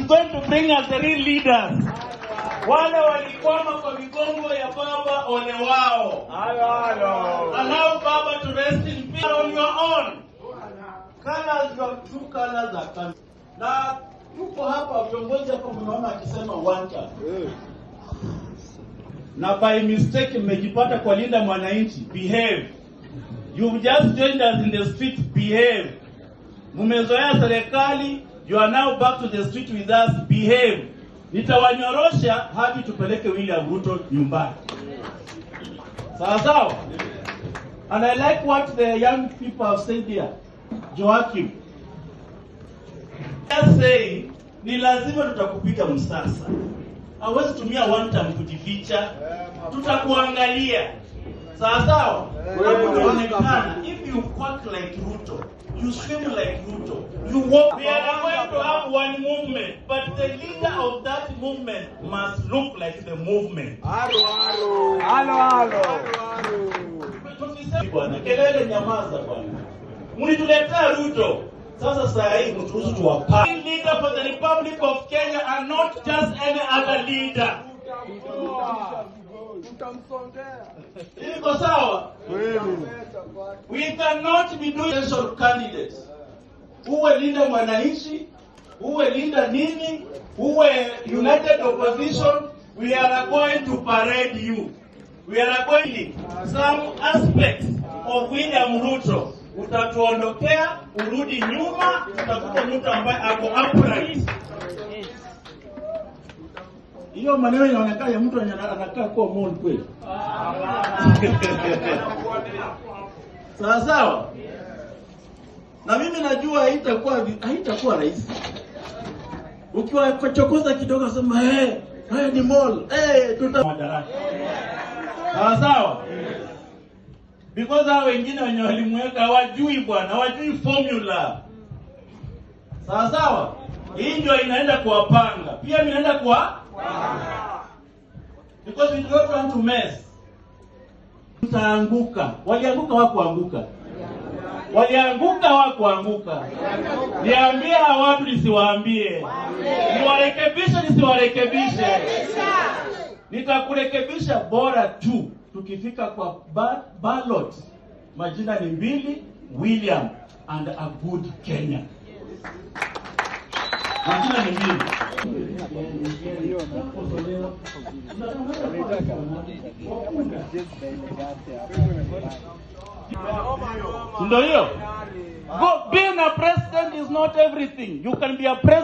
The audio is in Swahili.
is going to bring us the real leaders. Wale walikwama kwa migongo ya baba, ole wao. Allow baba to rest in peace on your own. Colors, your true colors are coming. Na tuko hapa viongozi hapa mnaona akisema one term. Na by mistake mmejipata kwa linda mwananchi, behave. You've just joined us in the street, behave. Mumezoea serikali, you are now back to the street with us, behave. Nitawanyorosha hadi tupeleke William Ruto nyumbani. Sawa sawa? And I like what the young people have said here. Joakim. Just say, ni lazima tutakupiga msasa. Hawezi tumia one time kujificha. Tutakuangalia. Sawa sawa? Unaonekana. If you quack like Ruto, you swim like Ruto, you walk. We are going to have one movement, but the leader of that movement must look like the movement. Bwana, kelele nyamaza bwana. Mnituletea Ruto. Sasa saa hii mturuhusu tuwapa. Leader for the Republic of Kenya and not just any other leader. Iko sawa? We cannot be doing election candidates. Uwe linda mwananchi, uwe linda nini, uwe united opposition, we are going to parade you. We are going some aspects of William Ruto. Utatuondokea, urudi nyuma, utakuta mtu ambaye ako upright. Hiyo maneno inaonekana ya mtu anakaa kwa mall kweli. Sawa sawa? Na mimi najua haitakuwa rahisi. Ukiwa kuchokoza kidogo sema haya ni mall. Madaraka. Sawa sawa? Because hao wengine wenye walimweka hawajui bwana, hawajui formula. Sawa sawa? Hii ndio inaenda kuwapanga. Pia inaenda because we don't want to mess. Tutaanguka. Walianguka hawakuanguka. Walianguka hawakuanguka. Niambie watu nisiwaambie. Niwarekebishe nisiwarekebishe. Nitakurekebisha bora tu tukifika kwa ballot. Majina ni mbili, William and a good Kenya. Majina ni mbili. Ndio hiyo. Being a president is not everything. You can be a president.